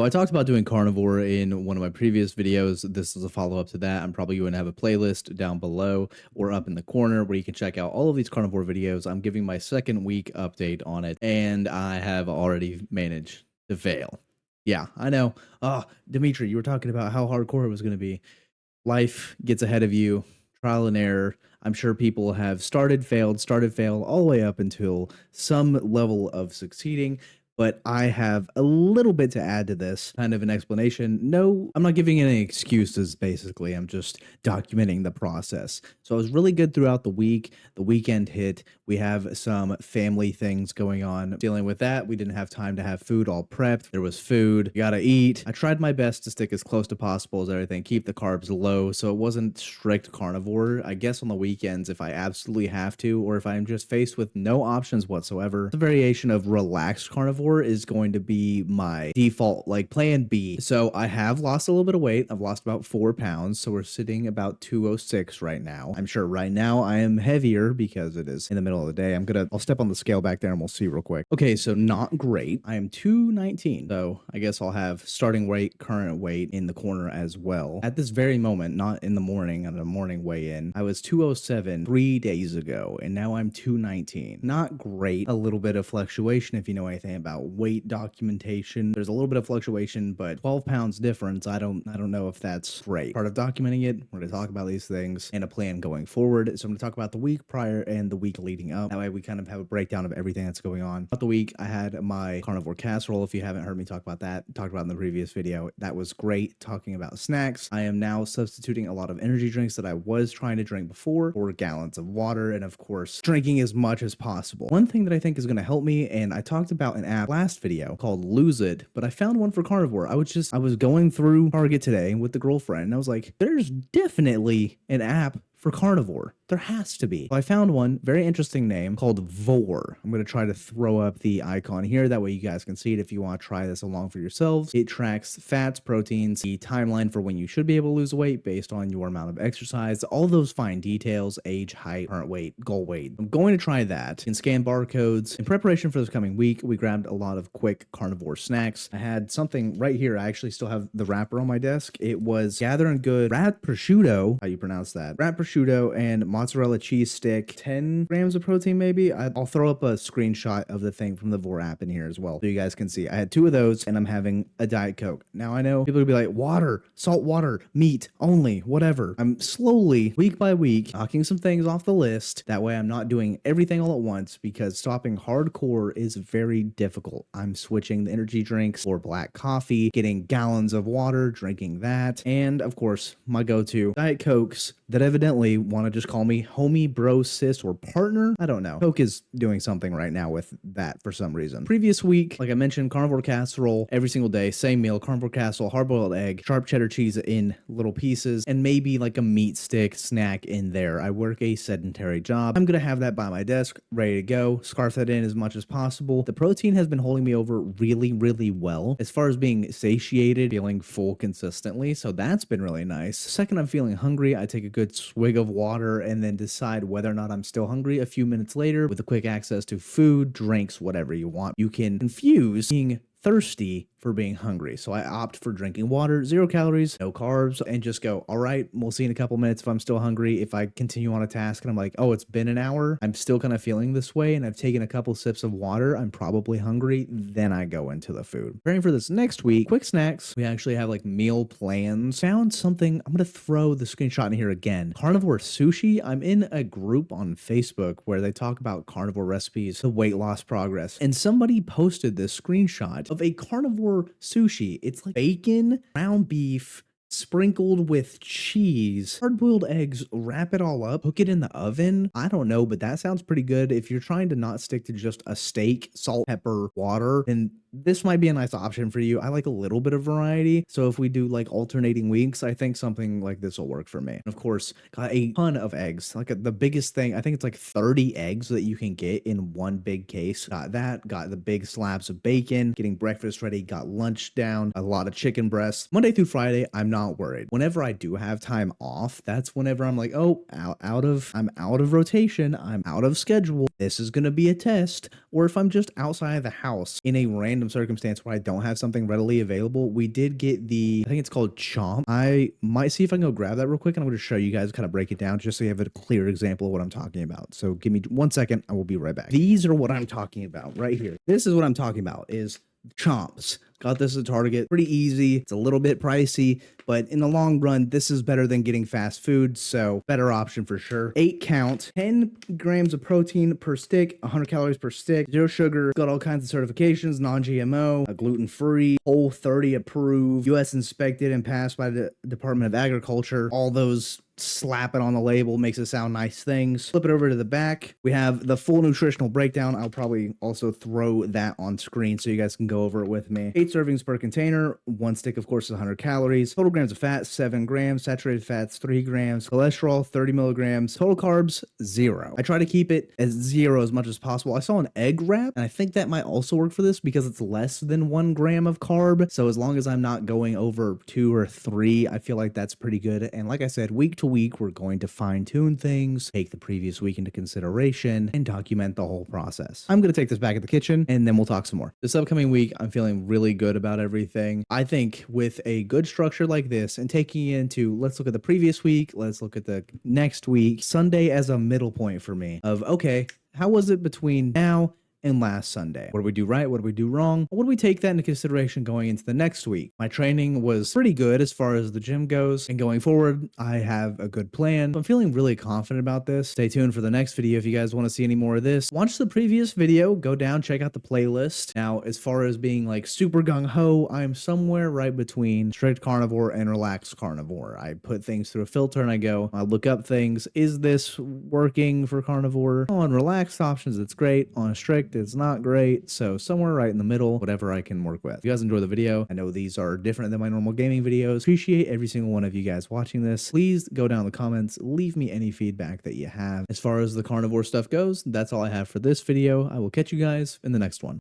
So I talked about doing carnivore in one of my previous videos. This is a follow-up to that. I'm probably going to have a playlist down below or up in the corner where you can check out all of these carnivore videos. I'm giving my second week update on it, and I have already managed to fail. Yeah, I know. Oh, Dimitri, you were talking about how hardcore it was going to be. Life gets ahead of you, trial and error. I'm sure people have started, failed, all the way up until some level of succeeding. But I have a little bit to add to this, kind of an explanation. No, I'm not giving any excuses, basically. I'm just documenting the process. So I was really good throughout the week. The weekend hit. We have some family things going on. Dealing with that, we didn't have time to have food all prepped. There was food. You gotta eat. I tried my best to stick as close to possible as everything, keep the carbs low, so it wasn't strict carnivore. I guess on the weekends, if I absolutely have to, or if I'm just faced with no options whatsoever, the variation of relaxed carnivore is going to be my default, like plan B. So I have lost a little bit of weight. I've lost about 4 pounds. So we're sitting about 206 right now. I'm sure right now I am heavier because it is in the middle of the day. I'll step on the scale back there and we'll see real quick. Okay, so not great. I am 219. So I guess I'll have starting weight, current weight in the corner as well. At this very moment, not in the morning, on a morning weigh in, I was 207 3 days ago, and now I'm 219. Not great. A little bit of fluctuation if you know anything about weight documentation. There's a little bit of fluctuation, but 12 pounds difference. I don't know if that's great. Part of documenting it, we're going to talk about these things and a plan going forward. So I'm going to talk about the week prior and the week leading up. That way we kind of have a breakdown of everything that's going on. Throughout the week, I had my carnivore casserole. If you haven't heard me talk about that, talked about in the previous video. That was great. Talking about snacks. I am now substituting a lot of energy drinks that I was trying to drink before, 4 gallons of water, and of course, drinking as much as possible. One thing that I think is going to help me, and I talked about an app last video called Lose It, but I found one for carnivore. I was going through Target today with the girlfriend, and I was like, there's definitely an app for carnivore. There has to be. So I found one, very interesting name, called Vohr. I'm going to try to throw up the icon here. That way you guys can see it if you want to try this along for yourselves. It tracks fats, proteins, the timeline for when you should be able to lose weight based on your amount of exercise, all those fine details, age, height, current weight, goal weight. I'm going to try that and scan barcodes. In preparation for this coming week, we grabbed a lot of quick carnivore snacks. I had something right here. I actually still have the wrapper on my desk. It was Gather and Good wrapped prosciutto, how you pronounce that, wrapped prosciutto and mozzarella cheese stick, 10 grams of protein maybe. I'll throw up a screenshot of the thing from the Vohr app in here as well so you guys can see. I had 2 of those and I'm having a Diet Coke. Now I know people will be like, water, salt water, meat only, whatever. I'm slowly, week by week, knocking some things off the list. That way I'm not doing everything all at once because stopping hardcore is very difficult. I'm switching the energy drinks for black coffee, getting gallons of water, drinking that, and of course my go-to Diet Cokes that evidently want to just call me homie, bro, sis, or partner. I don't know. Coke is doing something right now with that for some reason. Previous week, like I mentioned, carnivore casserole every single day, same meal, carnivore casserole, hard-boiled egg, sharp cheddar cheese in little pieces, and maybe like a meat stick snack in there. I work a sedentary job. I'm gonna have that by my desk, ready to go, scarf that in as much as possible. The protein has been holding me over really, really well as far as being satiated, feeling full consistently, so that's been really nice. Second I'm feeling hungry, I take a good swig of water and then decide whether or not I'm still hungry a few minutes later with a quick access to food, drinks, whatever you want. You can confuse being thirsty for being hungry. So I opt for drinking water, 0 calories, no carbs, and just go, all right, we'll see in a couple minutes if I'm still hungry. If I continue on a task and I'm like, oh, it's been an hour, I'm still kind of feeling this way, and I've taken a couple sips of water, I'm probably hungry, then I go into the food. Preparing for this next week, quick snacks. We actually have like meal plans. Found something, I'm going to throw the screenshot in here again. Carnivore Sushi. I'm in a group on Facebook where they talk about carnivore recipes, the weight loss progress, and somebody posted this screenshot of a carnivore sushi. It's like bacon, ground beef, sprinkled with cheese, hard-boiled eggs, wrap it all up, cook it in the oven. I don't know, but that sounds pretty good. If you're trying to not stick to just a steak, salt, pepper, water, then this might be a nice option for you. I like a little bit of variety. So if we do like alternating weeks, I think something like this will work for me. And of course, got a ton of eggs. Like the biggest thing, I think it's like 30 eggs that you can get in one big case. Got that, got the big slabs of bacon, getting breakfast ready, got lunch down, a lot of chicken breasts. Monday through Friday, I'm not not worried. Whenever I do have time off, that's whenever I'm like, oh, I'm out of rotation, I'm out of schedule, this is gonna be a test. Or if I'm just outside of the house in a random circumstance where I don't have something readily available, we did get I think it's called Chomp. I might see if I can go grab that real quick, and I'm going to show you guys, kind of break it down just so you have a clear example of what I'm talking about. So give me 1 second, I will be right back. These are what I'm talking about right here. This is what I'm talking about, is Chomps. Got this at Target. Pretty easy. It's a little bit pricey, but in the long run, this is better than getting fast food, so better option for sure. 8 count, 10 grams of protein per stick, 100 calories per stick, 0 sugar. Got all kinds of certifications, non-GMO, gluten-free, Whole30 approved, US inspected and passed by the Department of Agriculture. All those, slap it on the label, makes it sound nice things. Flip it over to the back. We have the full nutritional breakdown. I'll probably also throw that on screen so you guys can go over it with me. 8 servings per container. 1 stick, of course, is 100 calories. Total grams of fat, 7 grams. Saturated fats, 3 grams. Cholesterol, 30 milligrams. Total carbs, 0. I try to keep it as 0 as much as possible. I saw an egg wrap, and I think that might also work for this because it's less than 1 gram of carb. So as long as I'm not going over 2 or 3, I feel like that's pretty good. And like I said, week to week, we're going to fine tune things, take the previous week into consideration, and document the whole process. I'm going to take this back at the kitchen, and then we'll talk some more. This upcoming week, I'm feeling really good about everything. I think with a good structure like this and taking it into, let's look at the previous week, let's look at the next week, Sunday as a middle point for me of, okay, how was it between now and last Sunday? What did we do right? What did we do wrong? What do we take that into consideration going into the next week? My training was pretty good as far as the gym goes, and going forward, I have a good plan. I'm feeling really confident about this. Stay tuned for the next video if you guys want to see any more of this. Watch the previous video, go down, check out the playlist. Now, as far as being like super gung-ho, I'm somewhere right between strict carnivore and relaxed carnivore. I put things through a filter and I look up things. Is this working for carnivore? On relaxed options, it's great. On strict, it's not great. So somewhere right in the middle, whatever I can work with. If you guys enjoy the video, I know these are different than my normal gaming videos. Appreciate every single one of you guys watching this. Please go down in the comments, leave me any feedback that you have. As far as the carnivore stuff goes, that's all I have for this video. I will catch you guys in the next one.